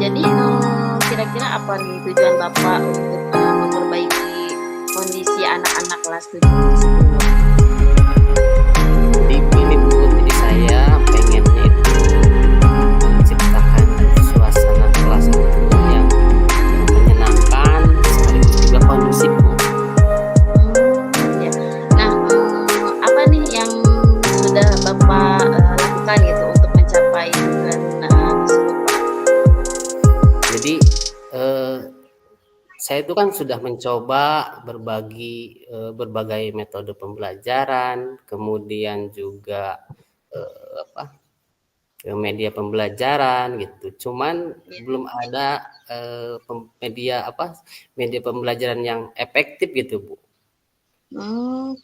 jadi kira-kira apa nih tujuan Bapak untuk memperbaiki kondisi anak-anak kelas 7 tersebut? Jadi ini Bu, jadi saya pengennya itu menciptakan suasana kelas itu yang menyenangkan sekaligus juga kondusif Bu. Ya. Nah, apa nih yang sudah Bapak lakukan gitu untuk mencapai tujuan tersebut, Pak? Jadi saya itu kan sudah mencoba berbagai metode pembelajaran, kemudian juga media pembelajaran gitu. Cuman Ya. belum ada media pembelajaran yang efektif gitu Bu. Hmm,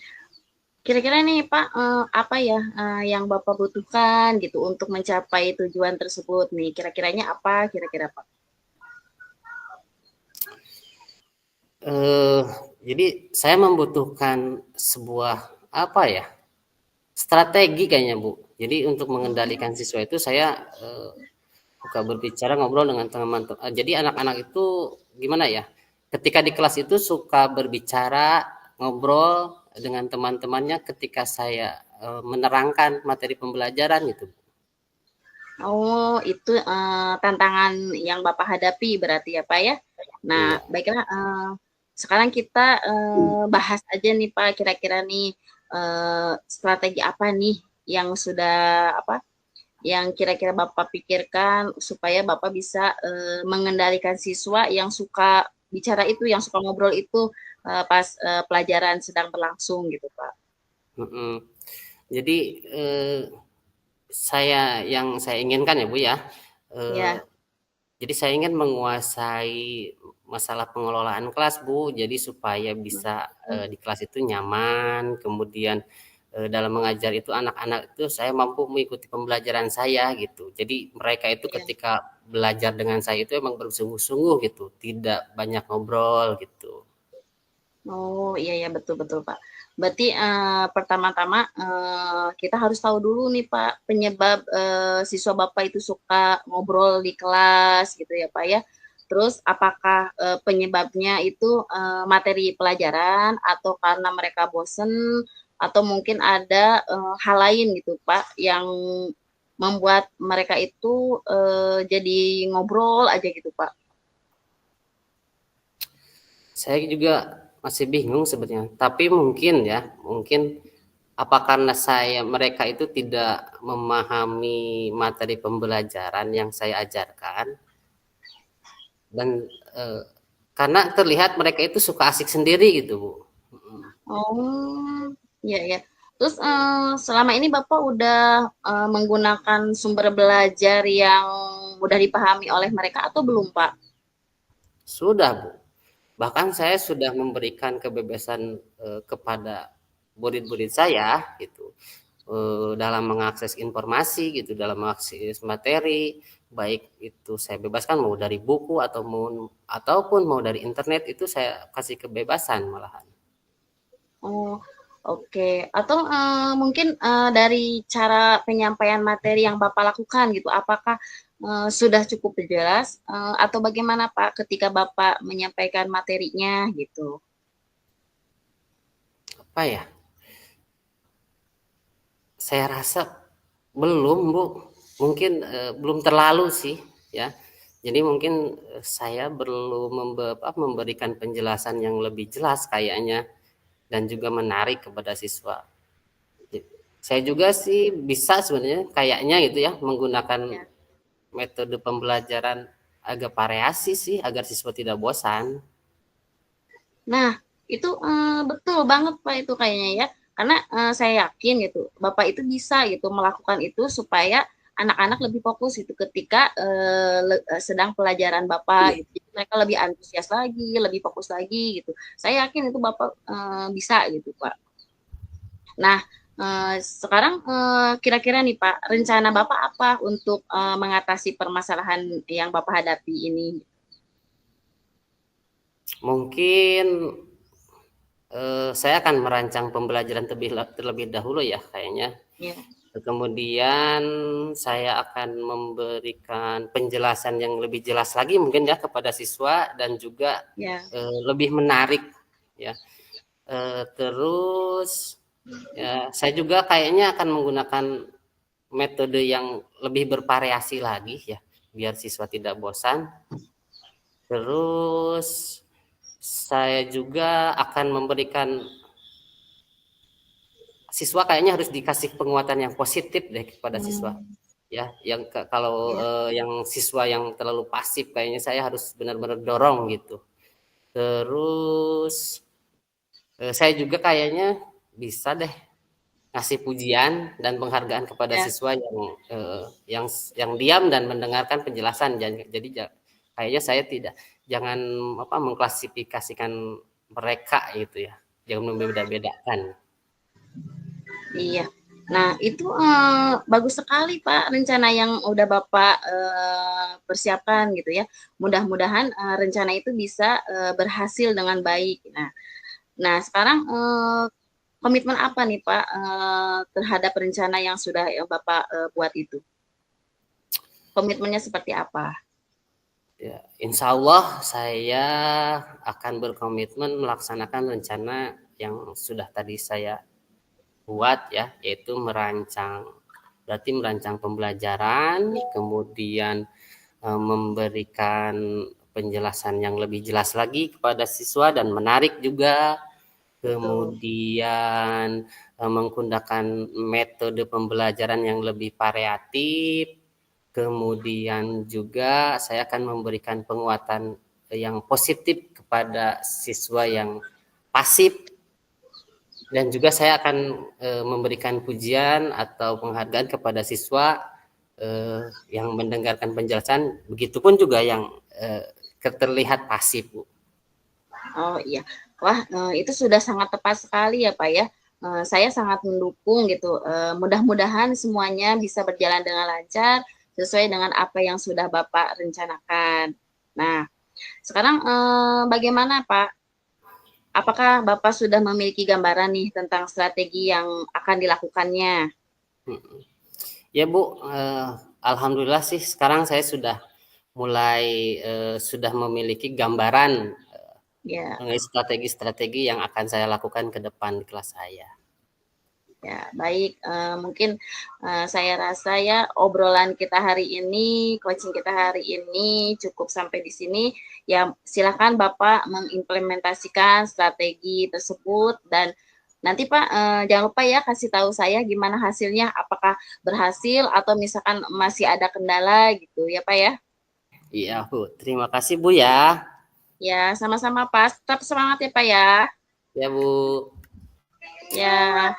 Kira-kira nih Pak, apa ya yang Bapak butuhkan gitu untuk mencapai tujuan tersebut nih? Kira-kiranya apa kira-kira Pak? Eh, jadi saya membutuhkan sebuah apa ya strategi kayaknya Bu. Jadi untuk mengendalikan siswa itu saya suka berbicara ngobrol dengan teman-teman. Jadi anak-anak itu gimana ya? Ketika di kelas itu suka berbicara, ngobrol dengan teman-temannya ketika saya menerangkan materi pembelajaran gitu. Oh, itu tantangan yang Bapak hadapi berarti ya Pak ya? Nah, Iya. baiklah sekarang kita bahas aja nih Pak, kira-kira nih strategi apa nih yang sudah apa yang kira-kira Bapak pikirkan supaya Bapak bisa mengendalikan siswa yang suka bicara itu, yang suka ngobrol itu pas pelajaran sedang berlangsung gitu, Pak. Mm-mm. Jadi yang saya inginkan ya Bu ya, eh, Ya, jadi saya ingin menguasai masalah pengelolaan kelas Bu. Jadi supaya bisa di kelas itu nyaman, kemudian dalam mengajar itu anak-anak itu saya mampu mengikuti pembelajaran saya gitu. Jadi mereka itu ya. ketika belajar dengan saya itu emang bersungguh-sungguh gitu, tidak banyak ngobrol gitu. Oh, iya ya betul betul, Pak. Berarti pertama-tama kita harus tahu dulu nih, Pak, penyebab siswa Bapak itu suka ngobrol di kelas gitu ya, Pak ya. Terus apakah penyebabnya itu materi pelajaran atau karena mereka bosen atau mungkin ada hal lain gitu, Pak, yang membuat mereka itu jadi ngobrol aja gitu, Pak. Saya juga masih bingung sebenarnya. Tapi mungkin apa karena mereka itu tidak memahami materi pembelajaran yang saya ajarkan dan eh, karena terlihat mereka itu suka asik sendiri gitu Bu. Oh, iya ya. Terus selama ini Bapak udah menggunakan sumber belajar yang mudah dipahami oleh mereka atau belum, Pak? Sudah Bu. Bahkan saya sudah memberikan kebebasan kepada murid-murid saya gitu dalam mengakses informasi gitu, dalam mengakses materi, baik itu saya bebaskan mau dari buku ataupun mau dari internet itu saya kasih kebebasan malahan. Oh, oke. Atau mungkin dari cara penyampaian materi yang Bapak lakukan gitu, apakah sudah cukup jelas atau bagaimana Pak ketika Bapak menyampaikan materinya gitu? Apa ya? Saya rasa belum, Bu. Mungkin belum terlalu sih, ya. Jadi mungkin saya perlu memberikan penjelasan yang lebih jelas kayaknya dan juga menarik kepada siswa. Saya juga sih bisa sebenarnya kayaknya gitu ya menggunakan Ya. metode pembelajaran agak variasi sih agar siswa tidak bosan. Nah, itu betul banget Pak itu kayaknya ya. Karena saya yakin gitu, Bapak itu bisa gitu melakukan itu supaya anak-anak lebih fokus itu ketika sedang pelajaran Bapak gitu. Jadi mereka lebih antusias lagi, lebih fokus lagi gitu. Saya yakin itu Bapak bisa gitu, Pak. Nah, sekarang kira-kira nih Pak, rencana Bapak apa untuk mengatasi permasalahan yang Bapak hadapi ini? Mungkin saya akan merancang pembelajaran terlebih dahulu ya kayaknya. Ya. Kemudian saya akan memberikan penjelasan yang lebih jelas lagi mungkin ya kepada siswa dan juga Ya, lebih menarik ya. Terus ya saya juga kayaknya akan menggunakan metode yang lebih bervariasi lagi ya biar siswa tidak bosan. Terus saya juga akan memberikan siswa kayaknya harus dikasih penguatan yang positif deh kepada siswa. hmm, Ya, yang kalau ya, yang siswa yang terlalu pasif kayaknya saya harus benar-benar dorong gitu. Terus saya juga kayaknya bisa deh ngasih pujian dan penghargaan kepada ya. siswa yang yang diam dan mendengarkan penjelasan. Jadi kayaknya saya tidak jangan apa mengklasifikasikan mereka gitu ya. Jangan membeda-bedakan. Iya. Nah, itu bagus sekali Pak rencana yang udah Bapak persiapkan gitu ya. Mudah-mudahan rencana itu bisa berhasil dengan baik. Nah, sekarang komitmen apa nih Pak terhadap rencana yang sudah Bapak buat itu? Komitmennya seperti apa? Ya, insya Allah saya akan berkomitmen melaksanakan rencana yang sudah tadi saya buat ya, yaitu berarti merancang pembelajaran, kemudian memberikan penjelasan yang lebih jelas lagi kepada siswa dan menarik juga, Betul. kemudian menggunakan metode pembelajaran yang lebih variatif, kemudian juga saya akan memberikan penguatan yang positif kepada siswa yang pasif dan juga saya akan memberikan pujian atau penghargaan kepada siswa yang mendengarkan penjelasan, begitupun juga yang terlihat pasif, Bu. Oh iya. Wah, itu sudah sangat tepat sekali ya Pak ya. Saya sangat mendukung gitu. Mudah-mudahan semuanya bisa berjalan dengan lancar sesuai dengan apa yang sudah Bapak rencanakan. Nah, sekarang bagaimana Pak? Apakah Bapak sudah memiliki gambaran nih tentang strategi yang akan dilakukannya? Ya Bu, alhamdulillah sih sekarang saya sudah mulai sudah memiliki gambaran Ya. mengenai strategi-strategi yang akan saya lakukan ke depan di kelas saya. Ya, baik. Mungkin saya rasa ya obrolan kita hari ini, coaching kita hari ini cukup sampai di sini. Ya, silakan Bapak mengimplementasikan strategi tersebut dan nanti Pak jangan lupa ya kasih tahu saya gimana hasilnya, apakah berhasil atau misalkan masih ada kendala gitu ya Pak ya. Iya Bu, terima kasih Bu ya. Ya, sama-sama Pak. Tetap semangat ya Pak ya. Ya Bu. Ya.